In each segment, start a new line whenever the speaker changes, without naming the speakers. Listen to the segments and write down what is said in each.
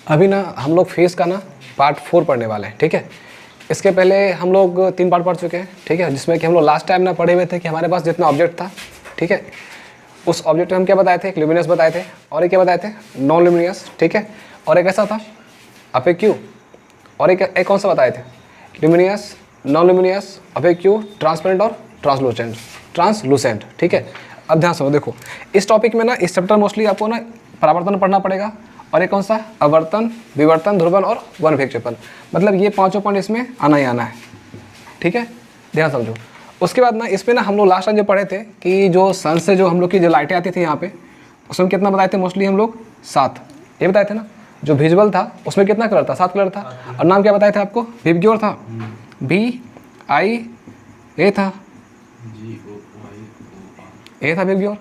अभी ना हम लोग फेस का ना पार्ट 4 पढ़ने वाले हैं, ठीक है। इसके पहले हम लोग 3 पार्ट पढ़ चुके हैं, ठीक है, जिसमें कि हम लोग लास्ट टाइम ना पढ़े हुए थे कि हमारे पास जितना ऑब्जेक्ट था, ठीक है, उस ऑब्जेक्ट में हम क्या बताए थे, एक ल्यूमिनस बताए थे और एक क्या बताए थे, नॉन ल्यूमिनस, ठीक है, और एक ऐसा था अपेक्यू, और एक कौन सा बताए थे, ल्यूमिनस, नॉन ल्यूमिनस, अपेक्यू, ट्रांसपेरेंट और ट्रांसलूसेंट, ठीक है। अब ध्यान से देखो, इस टॉपिक में ना इस चैप्टर मोस्टली आपको ना परावर्तन पढ़ना पड़ेगा, और एक कौन सा, अवर्तन, विवर्तन, ध्रुवन और वन विक्षेपण, मतलब ये 5 पॉइंट इसमें आना ही आना है, ठीक है, ध्यान समझो। उसके बाद ना इसमें ना हम लोग लास्ट टाइम जो पढ़े थे कि जो सन से जो हम लोग की जो लाइटें आती थी यहाँ पे, उसमें कितना बताए थे, मोस्टली हम लोग 7 ये बताए थे ना। जो विजुअल था उसमें कितना कलर था, 7 कलर था, और नाम क्या बताए थे आपको, विबग्योर था, VIA था, ए था विबग्योर।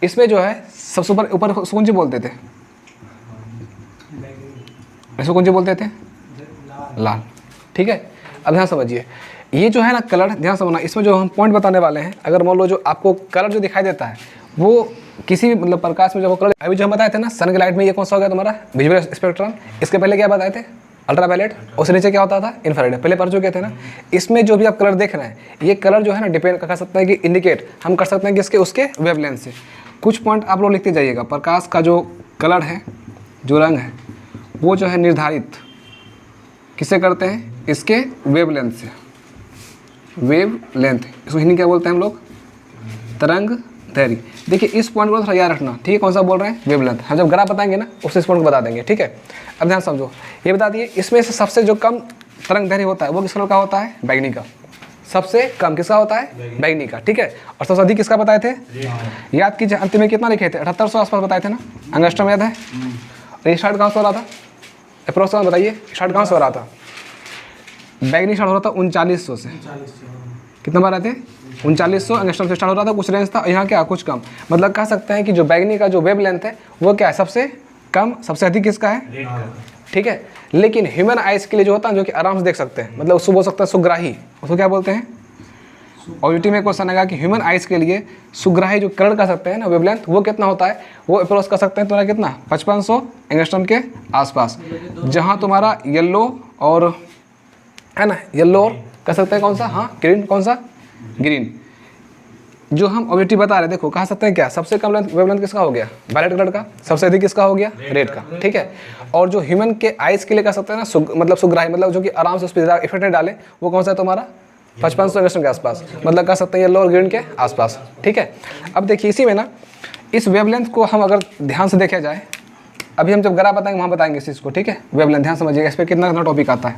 इसमें जो है सबसे ऊपर कौन सी बोलते थे, इसको कौन सी बोलते थे, लाल, ठीक है। अब ध्यान समझिए, ये जो है ना कलर, ध्यान समझना, इसमें जो हम पॉइंट बताने वाले हैं, अगर मान लो जो आपको कलर जो दिखाई देता है वो किसी भी मतलब प्रकाश में जब वो कलर, अभी जो हम बताए थे ना सन के लाइट में ये कौन सा हो गया तुम्हारा, विजुअल स्पेक्ट्रम। इसके पहले क्या बताए थे, अल्ट्रावायलेट, उससे नीचे क्या होता था, इन्फ्रारेड, पहले पढ़ चुके थे ना। इसमें जो भी आप कलर देख रहे हैं, ये कलर जो है ना डिपेंड कर सकते हैं कि इंडिकेट हम कर सकते हैं कि इसके उसके वेवलेंथ से। कुछ पॉइंट आप लोग लिखते जाइएगा, प्रकाश का जो कलर है, जो रंग है, वो जो है निर्धारित किससे करते हैं, इसके वेवलेंथ से, वेवलेंथ, इसको हिंदी क्या बोलते हैं हम लोग, तरंग दैर्घ्य। देखिए इस पॉइंट को थोड़ा याद रखना, ठीक है, कौन सा बोल रहे हैं, वेवलेंथ। हम जब ग्राफ बताएंगे ना उससे इस पॉइंट को बता देंगे, ठीक है। अब ध्यान समझो, ये बता दिए, इसमें से सबसे जो कम तरंग दैर्घ्य होता है वो किस कलर का होता है, बैंगनी का। सबसे कम किसका होता है, बैंगनी का, ठीक है। और सबसे अधिक किसका बताए थे, याद कीजिए, अंतिम में कितना लिखे थे, 7800 आसपास बताए थे ना, अंगस्ट्रम याद है। और ये स्टार्ट कहाँ से हो रहा था, अप्रोक्स बताइए, स्टार्ट कहाँ से हो रहा था, बैंगनी स्टार्ट हो रहा था 3900 से, कितना बार आए थे, 3900 अंगस्ट्रम से स्टार्ट हो रहा था, कुछ रेंज था, यहाँ क्या कुछ कम, मतलब कह सकते हैं कि जो बैंगनी का जो वेवलेंथ है वो क्या है, सबसे कम, सबसे अधिक किसका है, ठीक है। लेकिन ह्यूमन आइज के लिए जो होता है, जो कि आराम से देख सकते हैं, मतलब उसको बोल सकते हैं सुग्राही, उसको क्या बोलते हैं, ऑब्जेक्टिव में क्वेश्चन आएगा कि ह्यूमन आइज के लिए सुग्राही जो कलर कर सकते हैं ना वेवलेंथ, वो कितना होता है, वो अप्रोच कर सकते हैं तुम्हारा कितना, 5500 एंगस्ट्रम के आसपास। जहाँ तुम्हारा येलो और है ना, येलो और कह सकते हैं कौन सा, हाँ ग्रीन, कौन सा, ग्रीन, जो हम ऑब्जेक्टिव बता रहे हैं, देखो कह सकते हैं क्या, सबसे कम वेवलेंथ किसका हो गया, वायलेट कलर का, सबसे अधिक किसका हो गया, रेड का, ठीक है। और जो ह्यूमन के आइज के लिए कह सकते हैं ना मतलब सुग्राही, मतलब जो कि आराम से उस पर ज़्यादा इफेक्ट नहीं डाले, वो कौन सा है तुम्हारा 5500 एंगस्ट्रम के आसपास, मतलब कह सकते हैं येलो और ग्रीन के आसपास, ठीक है। अब देखिए इसी में ना इस वेवलेंथ को हम अगर ध्यान से देखा जाए, अभी हम जब ग्राफ बताएंगे वहाँ बताएंगे इस चीज़ को, ठीक है। वेवलेंथ ध्यान समझिएगा, इस पर कितना कितना टॉपिक आता है,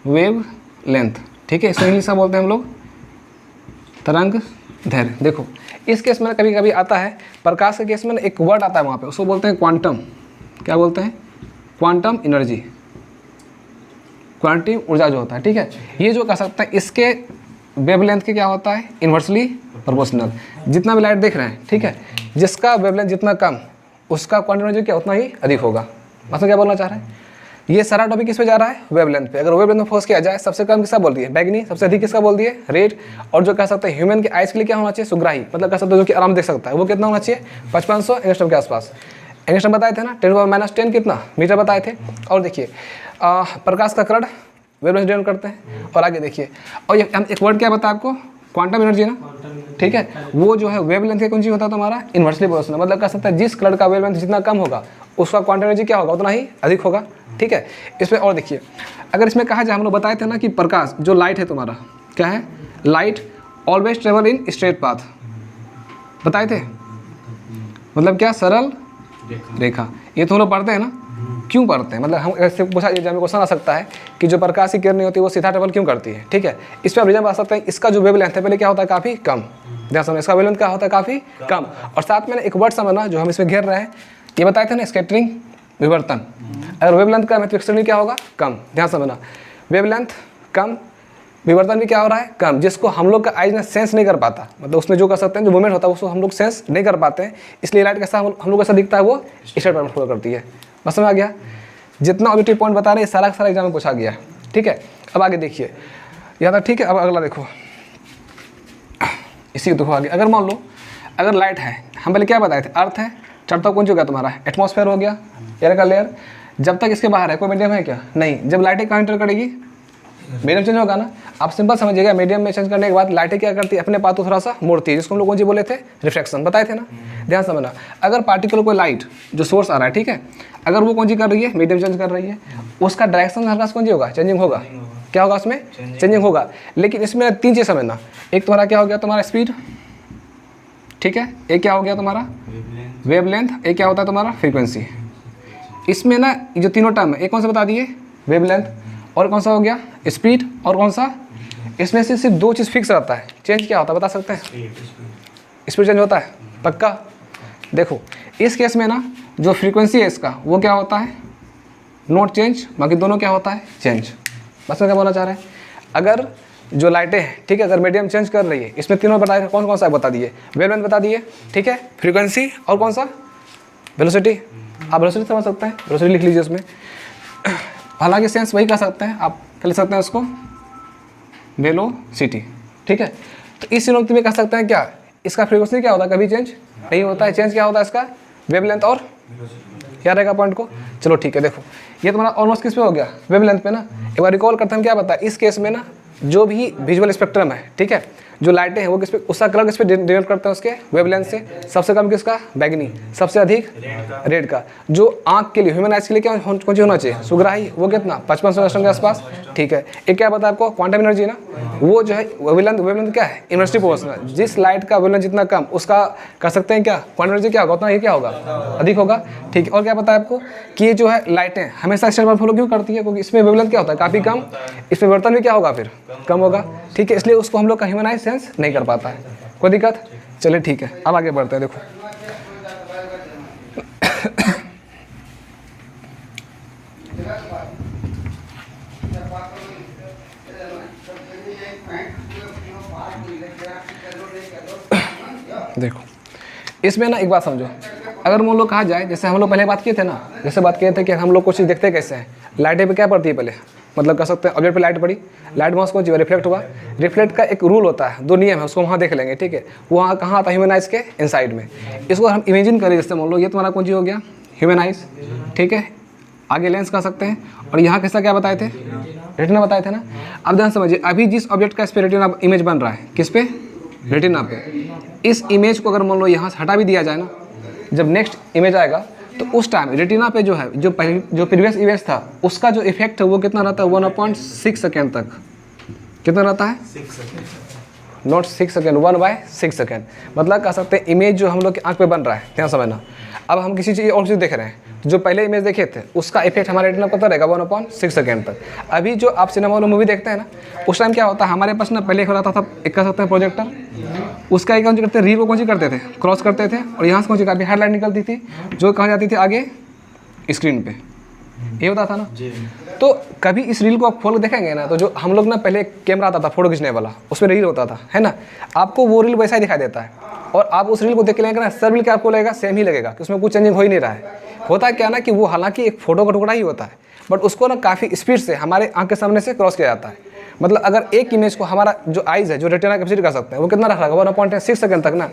वेव लेंथ, ठीक है, इसको इंग्लिश में बोलते हैं हम लोग तरंग दैर्घ्य। देखो इस केस में कभी कभी आता है, प्रकाश के केस में एक वर्ड आता है वहाँ पे, उसको बोलते हैं क्वांटम, क्या बोलते हैं, क्वांटम एनर्जी, क्वांटम ऊर्जा जो होता है, ठीक है। ये जो कह सकते हैं इसके वेवलेंथ के क्या होता है, इन्वर्सली प्रोपोर्शनल। जितना भी लाइट देख रहे हैं, ठीक है, जिसका वेवलेंथ जितना कम, उसका क्वांटम एनर्जी क्या उतना ही अधिक होगा। मतलब क्या बोलना चाह रहे हैं, ये सारा टॉपिक किस पे जा रहा है, वेवलेंथ पे। अगर वेवलेंथ में फोकस किया जाए, सबसे कम किसका बोल दिए, बैंगनी, सबसे अधिक किसका बोल दिए, रेड, और जो कह सकते हैं ह्यूमन के आइज के लिए क्या होना चाहिए, सुग्राही, मतलब कह सकते हैं जो कि आराम देख सकता है, वो कितना होना चाहिए, 5500 एंगस्ट्रम के आसपास। एंगस्ट्रम बताए थे ना, 10⁻⁻10 कितना मीटर बताए थे। और देखिए प्रकाश का कलर वेवलेंथ डिनोट करते हैं। और आगे देखिए, और हम एक वर्ड क्या बताया आपको, क्वांटम एनर्जी ना, ठीक है, वो जो है वेवलेंथ का कौन चीज होता है तुम्हारा, इन्वर्सली प्रोपोर्शनल, मतलब कह सकता है जिस कलर का वेवलेंथ जितना कम होगा उसका क्वांटम एनर्जी क्या होगा, उतना ही अधिक होगा, ठीक है। इसमें और देखिए, अगर इसमें कहा जाए, हम लोग बताए थे ना कि प्रकाश जो लाइट है तुम्हारा क्या है, light always travel in straight path, बताए थे, मतलब क्या, सरल रेखा। ये तो हम लोग पढ़ते हैं ना, क्यों पढ़ते हैं, मतलब हम ऐसे पूछा एग्जाम में क्वेश्चन आ सकता है कि जो प्रकाश की किरणें होती है वो सीधा ट्रेवल क्यों करती है, ठीक है। इस पर रीजन बता सकते हैं, इसका जो वेवलेंथ है पहले क्या होता है, काफ़ी कम, ध्यान समझ, इसका वेवलेंथ क्या होता है, काफ़ी कम। और साथ में एक वर्ड समझना जो हम इसमें घेर रहे हैं, ये बताए थे ना, स्कैटरिंग, विवर्तन। अगर वेवलेंथ कम है तो स्कैटरिंग क्या होगा, कम, ध्यान समझना, वेवलेंथ कम, विवर्तन भी क्या हो रहा है, कम, जिसको हम लोग का आइज ने सेंस नहीं कर पाता, मतलब उसमें जो कर सकते हैं जो मूवमेंट होता है उसको हम लोग सेंस नहीं कर पाते हैं, इसलिए लाइट कैसा हम लोग कैसा दिखता है, वो स्ट्रेट पैटर्न फॉलो करती है। बस समझ आ गया, जितना ऑब्जेक्टिव पॉइंट बता रहे हैं सारा सारा एग्जाम में पूछा गया, ठीक है। अब आगे देखिए, यहाँ तक ठीक है। अब अगला देखो, इसी को देखो आगे, अगर मान लो अगर लाइट है, हम पहले क्या बताए थे, अर्थ है, चढ़ता कौन सी हो गया तुम्हारा, एटमॉस्फेयर हो गया, एयर का लेयर। जब तक इसके बाहर है कोई मीडियम है क्या, नहीं। जब लाइटें कहाँ एंटर करेगी, मीडियम चेंज होगा ना। आप सिंपल समझिएगा, मीडियम में चेंज करने के बाद लाइटें क्या करती है, अपने पाथ को थोड़ा सा मोड़ती है, जिसको हम लोग कौन सी बोले थे, रिफ्लेक्शन, बताए थे ना। ध्यान समझना, अगर पार्टिकुलर कोई लाइट जो सोर्स आ रहा है, ठीक है, अगर वो कौन सी कर रही है, मीडियम चेंज कर रही है, उसका डायरेक्शन हल्का सा कौन सी होगा, चेंजिंग होगा। क्या होगा उसमें, चेंजिंग होगा। लेकिन इसमें 3 चीज़ समझना, एक तुम्हारा क्या हो गया, तुम्हारा स्पीड, ठीक है, एक क्या हो गया तुम्हारा वेवलेंथ, एक क्या होता है तुम्हारा फ्रीक्वेंसी। इसमें ना जो तीनों टर्म है, एक कौन सा बता दिए, वेवलेंथ, और कौन सा हो गया स्पीड, और कौन सा, इसमें से सिर्फ 2 चीज़ फिक्स रहता है, चेंज क्या होता है बता सकते हैं, स्पीड चेंज होता है पक्का। देखो इस केस में ना जो फ्रीक्वेंसी है इसका वो क्या होता है, नॉट चेंज, बाकी दोनों क्या होता है, चेंज। बस मैं क्या बोलना चाह रहे हैं, अगर जो लाइटें हैं, ठीक है, अगर मीडियम चेंज कर रही है, इसमें तीनों बताए, कौन कौन सा बता दिए, वेवलेंथ बता दिए, ठीक है, फ्रीक्वेंसी और कौन सा, वेलोसिटी। आप वेलोसिटी समझ सकते हैं, वेलोसिटी लिख लीजिए उसमें। हालांकि सेंस वही कर सकते हैं, आप क्या लिख सकते हैं उसको, वेलोसिटी, ठीक है। तो इस सिनोनिम में कह सकते हैं क्या, इसका फ्रीक्वेंसी क्या होता है, कभी चेंज नहीं होता है, चेंज क्या होता है इसका, वेवलेंथ और, क्या रहेगा पॉइंट को। चलो ठीक है, देखो ये तुम्हारा ऑलमोस्ट किस पे हो गया, वेवलेंथ पे ना। एक बार रिकॉल करते हैं, क्या बताया इस केस में ना, जो भी विजुअल स्पेक्ट्रम है, ठीक है, जो लाइटें हैं वो किस पे, उसका कलर किस पे डिनोट करते हैं, उसके वेवलेंथ से। सबसे कम किसका, बैगनी, सबसे अधिक रेड का। जो आंख के लिए, ह्यूमन आइज के लिए क्या कौन सी होना चाहिए, सुग्राही, वो कितना 5500 एंगस्ट्रॉम के आसपास, ठीक है। एक क्या बताया आपको, क्वांटम एनर्जी ना, वो जो है वेवलेंथ क्या है, इन्वर्सिटी प्रोपोर्शनल, जिस लाइट का वेवलेंथ जितना कम, उसका कर सकते हैं क्या, क्वांटम एनर्जी क्या होगा, उतना ये क्या होगा, अधिक होगा, ठीक है। और क्या पता है आपको कि ये जो है लाइटें हमेशा स्टेट फॉलो क्यों करती है, क्योंकि इसमें वेवलेंथ क्या होता है, काफ़ी कम, इसमें वर्तन भी क्या होगा फिर, कम होगा, ठीक है। इसलिए उसको हम लोग का ह्यूमन आइज सेंस नहीं कर पाता है, कोई दिक्कत। चलिए ठीक है, अब आगे बढ़ते हैं। देखो देखो इसमें ना एक बात समझो, अगर हम लोग कहा जाए, जैसे हम लोग पहले बात किए थे ना, जैसे बात किए थे कि हम लोग कुछ चीज़ देखते कैसे हैं, लाइटें पे क्या पड़ती है पहले, मतलब कह सकते हैं ऑब्जेक्ट पे लाइट पड़ी, लाइट वहाँ कौन चीज़ रिफ्लेक्ट हुआ, रिफ्लेक्ट का एक रूल होता है, 2 नियम है, उसको वहाँ देख लेंगे, ठीक है। वहाँ कहाँ आता है, ह्यूमन आइज के इनसाइड में। इसको हम इमेजिन करें, जैसे मान लो ये तुम्हारा कौन चीज़ हो गया, ह्यूमन आइज, ठीक है, आगे लेंस कर सकते हैं, और यहाँ किसका क्या बताए थे, रेटिना बताए थे ना। अब ध्यान समझिए, अभी जिस ऑब्जेक्ट का इस पे रेटिना इमेज बन रहा है, किस पे, रेटिना पे, इस इमेज को अगर मान लो यहाँ से हटा भी दिया जाए ना, जब नेक्स्ट इमेज आएगा तो उस टाइम रेटिना पे जो है, जो प्रीवियस इमेज था, उसका जो इफेक्ट है वो कितना रहता है, 1/6 सेकेंड तक। कितना रहता है, 6 सेकेंड, नॉट 6 सेकेंड, 1/6 सेकेंड। मतलब कह सकते हैं इमेज जो हम लोग की आंख पे बन रहा है, ध्यान समझना। अब हम किसी चीज़ और चीज़ देख रहे हैं, जो पहले इमेज देखे थे उसका इफेक्ट हमारे रेटिना पता रहेगा 1/6 सेकेंड तक। अभी जो आप सिनेमा वालों मूवी देखते हैं ना, उस टाइम क्या होता है, हमारे पास ना पहले एक रहता था, एक कह सकते हैं प्रोजेक्टर, उसका एक कौन सी करते थे, रील को कौन सी करते थे, क्रॉस करते थे, और यहाँ से कौन सी काफ़ी हाईलाइट निकलती थी, जो कहाँ जाती थी आगे स्क्रीन पे, ये होता था ना। तो कभी इस रील को आप खोल देखेंगे ना, तो जो हम लोग ना पहले कैमरा आता था फोटो खींचने वाला, उसमें रील होता था, है ना, आपको वो रील वैसा ही दिखाई देता है, और आप उस रील को देख के लेंगे ना, सब रील क्या आपको लगेगा, सेम ही लगेगा, कि उसमें कुछ चेंजिंग हो ही नहीं रहा है। होता क्या ना कि वो हालांकि एक फोटो का टुकड़ा ही होता है, बट उसको ना काफ़ी स्पीड से हमारे आंख के सामने से क्रॉस किया जाता है। मतलब अगर एक इमेज को हमारा जो आइज़ है, जो रेटिना कैप्चर कर सकते हैं, वो कितना रख रहा है, 1/6 सेकेंड तक ना।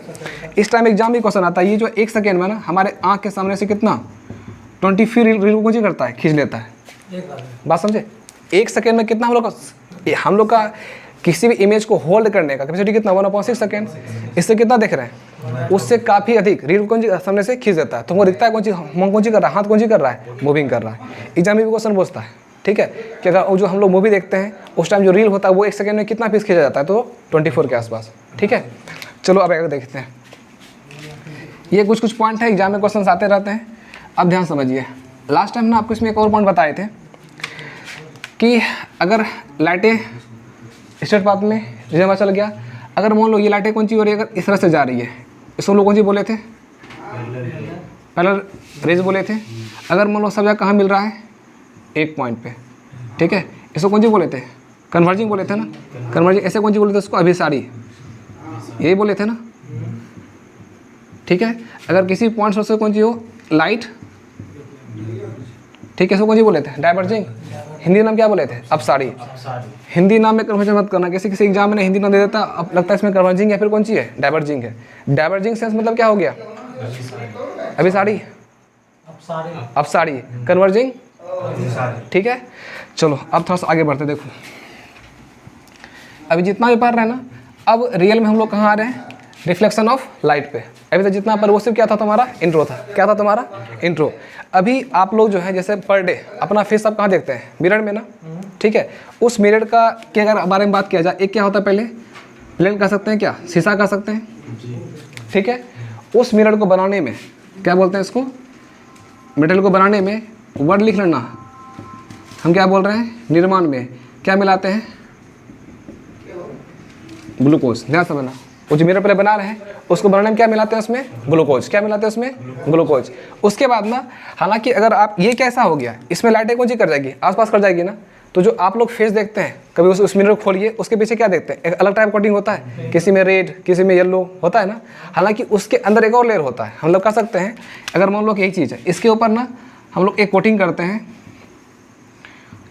इस टाइम एग्जाम में क्वेश्चन आता है, ये जो 1 सेकेंड में ना हमारे आंख के सामने से कितना 20 रील को कौन करता है, खींच लेता है। बात समझे, 1 सेकेंड में कितना हम लोग का किसी भी इमेज को होल्ड करने का कैपेसिटी कितना, 1/6 सेकेंड। इससे कितना देख रहे हैं, उससे काफ़ी अधिक रील कौन सी सामने से खींच देता है। तुमको दिखता है कौन सी, मन कौन सी कर रहा है, हाथ कौन सी कर रहा है, मूविंग कर रहा है। एग्जाम में भी क्वेश्चन पूछता है, ठीक है, कि अगर जो हम लोग मूवी देखते हैं उस टाइम जो रील होता है वो 1 सेकेंड में कितना पीस खींचा जाता है, तो 24 के आसपास, ठीक है। चलो अब आगे देखते हैं, ये कुछ पॉइंट है, एग्जाम में क्वेश्चन आते रहते हैं। अब ध्यान समझिए, लास्ट टाइम ना आपको इसमें एक और पॉइंट बताए थे कि अगर लाइटें स्ट्रेट पाथ में रिजर्व चल गया, अगर मान लो ये लाइटें कौन सी हो रही है, अगर इस तरह से जा रही है, इसको लोग कौन सी बोले थे, पैरेलल रेज बोले थे। अगर मान लो सब जगह कहाँ मिल रहा है, एक पॉइंट पे, ठीक है, इसको कौन सी बोले थे, कन्वर्जिंग बोले थे ना, कन्वर्जिंग। ऐसे कौन सी बोले थे उसको, अभिसारी, यही बोले थे ना, ठीक है। अगर किसी पॉइंट सोर्स से कौन सी हो, लाइट, ठीक है, इसको कौन सी बोले थे, डाइवर्जिंग। हिंदी नाम क्या बोले थे, अपसारी। हिंदी नाम में कन्वर्जन मत करना, किसी एग्जाम में हिंदी नाम दे देता, अब लगता है इसमें कन्वर्जिंग या फिर कौन सी है, डाइवर्जिंग है। डाइवर्जिंग सेंस मतलब क्या हो गया, अभी साड़ी, अब साड़ी, कन्वर्जिंग, ठीक है। चलो अब थोड़ा सा आगे बढ़ते, देखो अभी जितना भी पढ़ रहे हैं ना, अब रियल में हम लोग कहाँ आ रहे हैं, रिफ्लेक्शन ऑफ लाइट पे। अभी तो जितना पर वो सिर्फ क्या था तुम्हारा, इंट्रो था। क्या था तुम्हारा, इंट्रो। अभी आप लोग जो है जैसे पर डे अपना फेस आप कहाँ देखते हैं, मिरर में ना, ठीक है। उस मिरर का के अगर बारे में बात किया जाए, एक क्या होता है पहले, प्लेन कह सकते हैं, क्या शीशा कह सकते हैं, ठीक है। उस मिरर को बनाने में क्या बोलते हैं इसको, मेटल को बनाने में वर्ड लिख लेना, हम क्या बोल रहे हैं, निर्माण में क्या मिलाते हैं, ग्लूकोज। ध्यान समझना, वो जो मिरर पहले बना रहे हैं उसको बनाने में क्या मिलाते हैं, उसमें ग्लूकोज। क्या मिलाते हैं उसमें, ग्लूकोज। उसके बाद ना, हालांकि अगर आप ये कैसा हो गया, इसमें लाइटें कौन सी कर जाएगी, आसपास कर जाएगी ना, तो जो आप लोग फेस देखते हैं कभी उस मिरर को खोलिए, उसके पीछे क्या देखते हैं, एक अलग टाइप कोटिंग होता है, किसी में रेड, किसी में येलो होता है ना। हालांकि उसके अंदर एक और लेयर होता है, हम लोग कह सकते हैं, अगर मान लो कि यही चीज़ है, इसके ऊपर ना हम लोग एक कोटिंग करते हैं,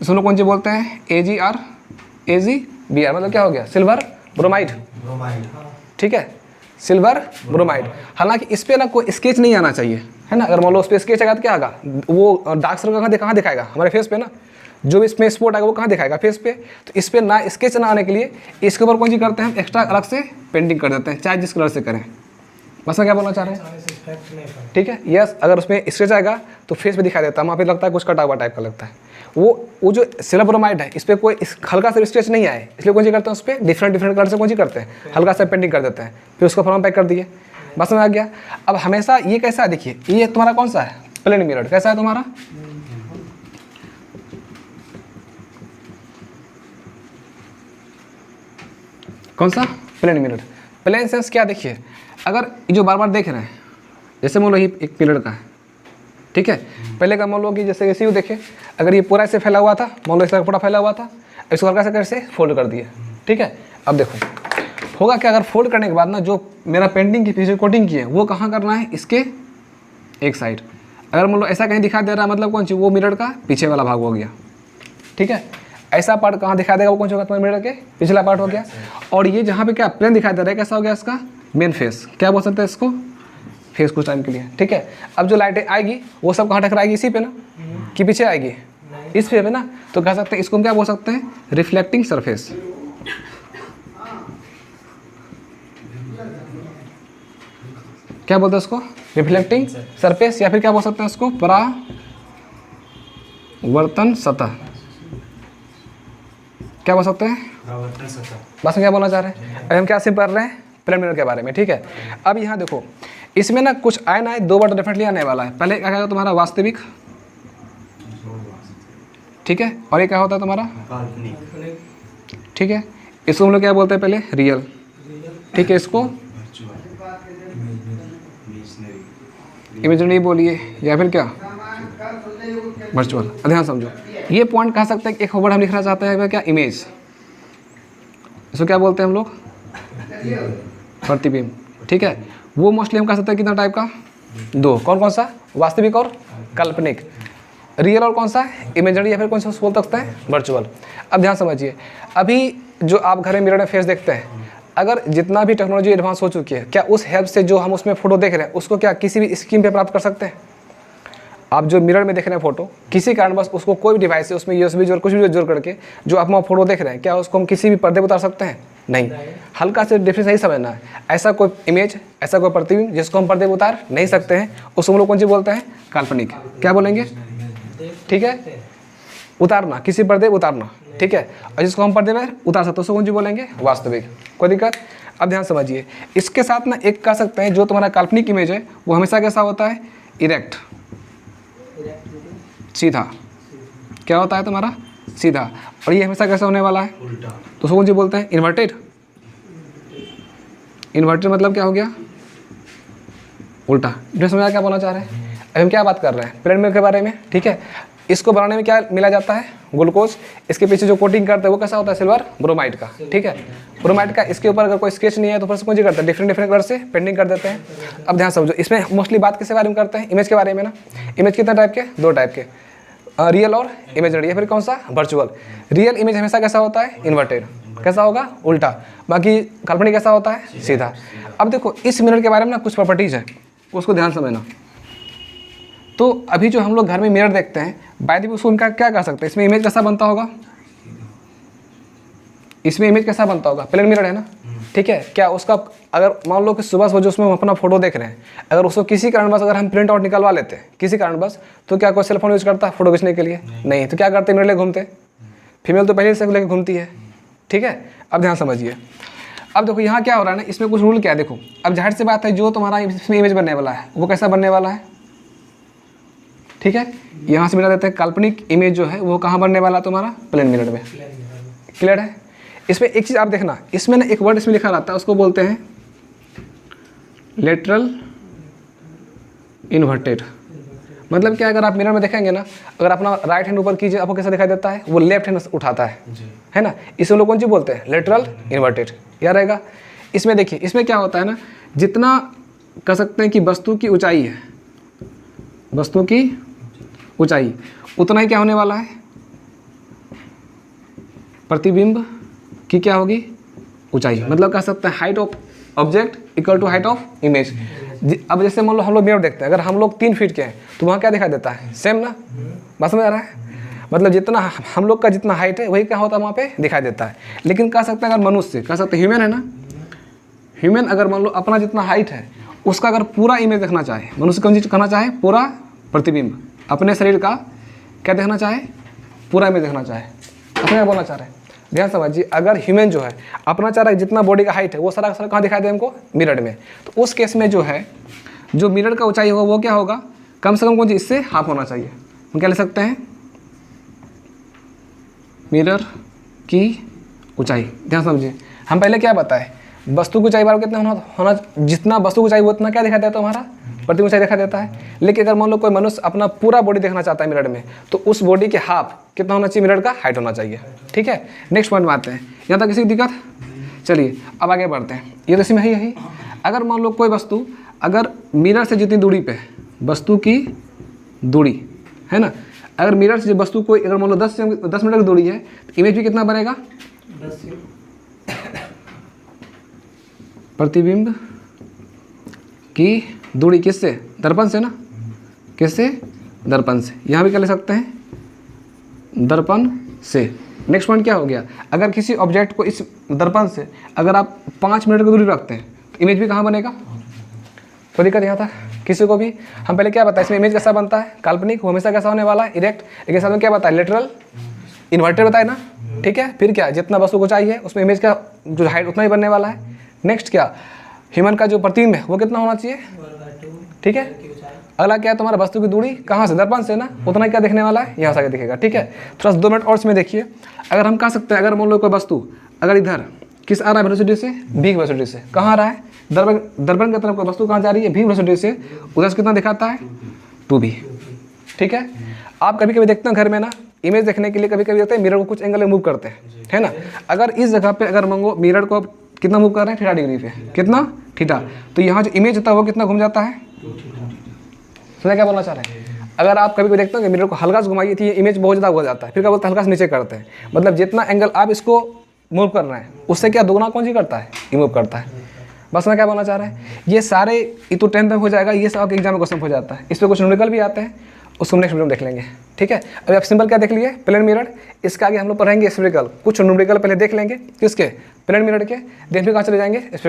इसको लोग कौन सी बोलते हैं, AgR, AgBr, मतलब क्या हो गया, सिल्वर ब्रोमाइड, ठीक है, सिल्वर ब्रोमाइड। हालांकि इस पर ना कोई स्केच नहीं आना चाहिए, है ना। अगर मान लो उस पर स्केच आएगा तो क्या आएगा, वो डार्क सर्कल कहाँ दिखाएगा, हमारे फेस पे ना, जो भी इसमें स्पॉट आएगा वो कहाँ दिखाएगा, फेस पे। तो इस पर ना स्केच ना आने के लिए इसके ऊपर कौन सी करते हैं, हम एक्स्ट्रा अलग से पेंटिंग कर देते हैं, चाहे जिस कलर से करें। बस मैं क्या बोलना चाह रहे हैं, ठीक है। यस, अगर उसमें स्केच आएगा तो फेस पे दिखाई देता है, वहाँ पे लगता है कुछ कटा हुआ टाइप का लगता है। वो जो सिल्वर ब्रोमाइड है, इस पर कोई हल्का सा स्केच नहीं आए, इसलिए कौन सी करते हैं, उस पर डिफरेंट कलर से कौन सी करते हैं, हल्का सा पेंटिंग कर देते हैं, फिर उसको फॉर्म पैक कर दिए। बस में आ गया। अब हमेशा ये कैसा है, देखिए ये तुम्हारा कौन सा है, प्लेन मिरर। कैसा है तुम्हारा, कौन सा, प्लेन मिरर। प्लेन सेंस क्या, देखिए अगर जो बार बार देख रहे हैं, जैसे मान लो ये एक मिरर का है, ठीक है। पहले का मान लो कि जैसे ऐसे ही देखे, अगर ये पूरा ऐसे फैला हुआ था, मान लो इस तरह पूरा फैला हुआ था, इसको हल्का सा कैसे फोल्ड कर दिया, ठीक है। अब देखो होगा क्या, अगर फोल्ड करने के बाद ना जो मेरा पेंटिंग की पीछे कोटिंग की है वो कहाँ करना है, इसके एक साइड। अगर मान लो ऐसा कहीं दिखा दे रहा है, मतलब कौन सी, वो मिरर का पीछे वाला भाग हो गया, ठीक है। ऐसा पार्ट कहाँ दिखा देगा, वो कौन सा होगा, तुम्हारे मिरर के पिछला पार्ट हो गया। और ये जहाँ पे क्या प्लेन दिखाई दे रहा है, कैसा हो गया इसका मेन फेस, क्या बोल सकते हैं इसको, फेस कुछ टाइम के लिए, ठीक है। अब जो लाइटें आएगी वो सब कहाँ टकराएगी, इसी पे ना, कि पीछे आएगी, इस पे ना, तो कह सकते हैं इसको हम क्या बोल सकते हैं, रिफ्लेक्टिंग सरफेस। क्या बोलते हैं उसको, रिफ्लेक्टिंग सरफेस, या फिर क्या बोल सकते हैं उसको, परावर्तन सतह। क्या बोल सकते हैं, बस हम क्या बोलना चाह रहे हैं, अभी हम क्या सिर्फ पढ़ रहे हैं प्लेन मिरर के बारे में, ठीक है। अब यहाँ देखो इसमें ना कुछ आए ना, दो बार डेफिनेटली आने वाला है। पहले क्या कहेगा तुम्हारा, वास्तविक, ठीक है, और ये क्या होता है तुम्हारा, ठीक है। इसको हम लोग क्या बोलते हैं, पहले रियल, ठीक है। इसको इमेजिनरी बोलिए, या फिर क्या, वर्चुअल। ध्यान समझो, ये पॉइंट कह सकते हैं, एक वर्ड हम लिखना चाहते हैं क्या, इमेज। इसको क्या बोलते हैं हम लोग, प्रतिबिंब, ठीक है। वो मोस्टली हम कह सकते हैं कितना टाइप का, दो, कौन कौन सा, वास्तविक और काल्पनिक। रियल और कौन सा, इमेजिनरी, या फिर कौन सा बोल सकते हैं, वर्चुअल। अब ध्यान समझिए, अभी जो आप घर में मिरर में फेस देखते हैं, अगर जितना भी टेक्नोलॉजी एडवांस हो चुकी है, क्या उस हेल्प से जो हम उसमें फोटो देख रहे हैं उसको क्या किसी भी स्क्रीन पे प्राप्त कर सकते हैं। आप जो मिरर में देख रहे हैं फोटो, किसी कारण बस उसको कोई भी डिवाइस है उसमें USB जोड़, कुछ भी जोड़ करके जो आप वहाँ फोटो देख रहे हैं, क्या उसको हम किसी भी पर्दे पर उतार सकते हैं, नहीं। हल्का से डिफरेंस यही समझना है, ऐसा कोई इमेज, ऐसा कोई प्रतिबिंब जिसको हम पर्दे पर उतार नहीं सकते हैं, उसको हम लोग कौन सी बोलते हैं, काल्पनिक। क्या बोलेंगे, ठीक है, उतारना, किसी पर्दे उतारना, ठीक है। और जिसको हम पर्दे में उतार सकते हैं उसको कौन सी बोलेंगे, वास्तविक। कोई दिक्कत। अब ध्यान समझिए, इसके साथ ना एक कह सकते हैं जो तुम्हारा काल्पनिक इमेज है वो हमेशा कैसा होता है, इरेक्ट, सीधा। क्या होता है तुम्हारा, सीधा। और ये हमेशा कैसा होने वाला है, उल्टा। तो उसको कौन सी बोलते हैं, इन्वर्टेड। इन्वर्टेड मतलब क्या हो गया, उल्टा। जो समझा क्या बोलना चाह रहे हैं। अब हम क्या बात कर रहे हैं, प्लेन मिरर के बारे में, ठीक है। इसको बनाने में क्या मिला जाता है, ग्लूकोज। इसके पीछे जो कोटिंग करते हैं वो कैसा होता है, सिल्वर ब्रोमाइड का, ठीक है, ब्रोमाइड का। इसके ऊपर अगर कोई स्केच नहीं है तो फिर से कौन सी करते हैं, डिफरेंट कलर से पेंटिंग कर देते हैं। अब ध्यान समझो, इसमें मोस्टली बात किसके बारे में करते हैं, इमेज के बारे में ना। इमेज कितने टाइप के, दो टाइप के, रियल और इमेजिनरी, या फिर कौन सा, वर्चुअल। रियल इमेज हमेशा कैसा होता है, इन्वर्टेड, कैसा होगा, उल्टा। बाकी काल्पनिक कैसा होता है, सीधा। अब देखो इस मिरर के बारे में ना कुछ प्रॉपर्टीज़ है, उसको ध्यान समझना। तो अभी जो हम लोग घर में मिरर देखते हैं, बाय द वे उसको उनका क्या कह सकते हैं, इसमें इमेज कैसा बनता होगा, इसमें इमेज कैसा बनता होगा, प्लेन मिरर है ना, ठीक है। क्या उसका अगर मान लो कि सुबह सुबह जो उसमें हम अपना फोटो देख रहे हैं, अगर उसको किसी कारणवश अगर हम प्रिंट आउट निकलवा लेते हैं किसी कारणवश, तो क्या कोई सेल फोन यूज़ करता है फोटो खींचने के लिए? नहीं। तो क्या करते मिरर लेके घूमते, फीमेल तो पहले से लेके घूमती है, ठीक है। अब ध्यान समझिए, अब देखो यहाँ क्या हो रहा है ना, इसमें कुछ रूल क्या है देखो। अब जाहिर सी बात है जो तुम्हारा इसमें इमेज बनने वाला है वो कैसा बनने वाला है, ठीक है। यहाँ से मिला देते हैं काल्पनिक इमेज जो है वो कहाँ बनने वाला है तुम्हारा, प्लेन मिरर में। क्लियर है। इसमें एक चीज़ आप देखना, इसमें ना एक वर्ड इसमें लिखा रहता है, उसको बोलते हैं लेटरल इन्वर्टेड। मतलब क्या, अगर आप मिरर में देखेंगे ना, अगर अपना राइट हैंड ऊपर कीजिए आपको कैसा दिखाई देता है, वो लेफ्ट हैंड उठाता है ना। इसे लोग कौन सी बोलते हैं, लेटरल इन्वर्टेड, याद रहेगा। इसमें देखिए, इसमें क्या होता है ना, जितना कह सकते हैं कि वस्तु की ऊंचाई है, वस्तु की ऊंचाई उतना ही क्या होने वाला है, प्रतिबिंब की क्या होगी, ऊंचाई। मतलब कह सकते हैं height of object equal to height of image. अब जैसे मान लो हम लोग मिरर देखते हैं, अगर हम लोग 3 फीट के हैं तो वहाँ क्या दिखाई देता है, सेम ना, बस में आ रहा है। मतलब जितना हम लोग का जितना हाइट है वही क्या होता है वहाँ पे दिखाई देता है। लेकिन कह सकते हैं अगर मनुष्य, कह सकते हैं ह्यूमन है ना, ह्यूमन अगर मान लो अपना जितना हाइट है उसका अगर पूरा इमेज देखना चाहे, मनुष्य कौन चीज़ कहना चाहे, पूरा प्रतिबिंब अपने शरीर का क्या देखना चाहे, पूरा इमेज देखना चाहे, अपने क्या बोलना चाह रहे हैं, ध्यान समझिए। अगर ह्यूमन जो है अपना चाह रहा है जितना बॉडी का हाइट है वो सारा कहाँ दिखाई दे हमको, मिरर में। तो उस केस में जो है जो मिरर का ऊंचाई होगा वो क्या होगा, कम से कम कौन सी, इससे हाफ होना चाहिए। हम क्या ले सकते हैं, मिरर की ऊंचाई। ध्यान समझिए, हम पहले क्या बताए, वस्तु की ऊंचाई बार कितना होना, जितना वस्तु की ऊंचाई वो उतना क्या दिखाई देता है हमारा, प्रति ऊंचाई दिखाई देता है। लेकिन अगर मान लो कोई मनुष्य अपना पूरा बॉडी देखना चाहता है मिरर में, तो उस बॉडी के हाफ कितना होना चाहिए, मिरर का हाइट होना चाहिए, ठीक है। नेक्स्ट पॉइंट में आते हैं, यहाँ तक किसी की दिक्कत, चलिए अब आगे बढ़ते हैं। ये तो इसमें है यही, अगर मान लो कोई वस्तु अगर मिरर से जितनी दूरी पे, वस्तु की दूरी है ना, अगर मिरर से वस्तु को अगर मान लो 10 मीटर की दूरी है तो इमेज भी कितना बनेगा,
10
प्रतिबिंब की दूरी किससे, दर्पण से ना, किससे, दर्पण से। यहाँ भी क्या ले सकते हैं, दर्पण से। नेक्स्ट पॉइंट क्या हो गया, अगर किसी ऑब्जेक्ट को इस दर्पण से अगर आप 5 मिनट की दूरी रखते हैं तो इमेज भी कहाँ बनेगा, कोई दिक्कत यहाँ था किसी को भी। हम पहले क्या बताया, इसमें इमेज कैसा बनता है, काल्पनिक, वो हमेशा कैसा होने वाला है, इरेक्ट। लेकिन साथ में क्या बताया, लेटरल इन्वर्टेड बताए ना, ठीक है। फिर क्या, जितना वस्तु को चाहिए उसमें इमेज का जो हाइट उतना ही बनने वाला है। नेक्स्ट क्या, ह्यूमन का जो प्रतिबिंब है वो कितना होना चाहिए, ठीक है। अगला क्या है, तुम्हारा वस्तु की दूरी कहाँ से, दर्पण से ना, उतना क्या दिखने वाला है, यहाँ से आगे दिखेगा, ठीक है। थोड़ा सा 2 मिनट और इसमें देखिए, अगर हम कह सकते हैं, अगर मान लो कोई वस्तु अगर इधर किस आ रहा है वेलोसिटी से, भी वेलोसिटी से, कहाँ आ रहा है, दर्पण की तरफ कोई वस्तु कहाँ जा रही है, भी वेलोसिटी से, उधर से कितना दिखाता है, 2b, ठीक है। आप कभी कभी देखते हैं घर में ना, इमेज देखने के लिए कभी कभी देखते हैं मिरर को कुछ एंगल में मूव करते हैं, है ना। अगर इस जगह पे अगर मंगो मिरर को कितना मूव कर रहे हैं, थीटा डिग्री पे, कितना, थीटा, तो यहाँ जो इमेज होता है वो कितना घूम जाता है, सुना क्या बोलना चाह रहे हैं। अगर आप कभी भी देखते हो कि मिरर को हल्का से घुमाइए तो ये इमेज बहुत ज़्यादा हो जाता है, फिर क्या बोलते हैं, हल्का से नीचे करते हैं। मतलब जितना एंगल आप इसको मूव कर रहे हैं उससे क्या दुगना कौन सी करता है, ये मूव करता है। बस मैं क्या बोलना चाह रहे हैं, ये सारे ये तो 10th में हो जाएगा, ये सब आपके एग्जाम में क्वेश्चन हो जाता है। इस पर कुछ न्यूमेरिकल भी आते हैं, उसको नेक्स्ट वीडियो में देख लेंगे, ठीक है। अभी आप सिंपल क्या देख लिए, प्लेन मिरर। इसका आगे हम लोग पढ़ेंगे स्फेरिकल, कुछ न्यूमेरिकल पहले देख लेंगे किसके, प्लेन मिरर के, देन फिर कहाँ चले जाएंगे स्फेरिकल।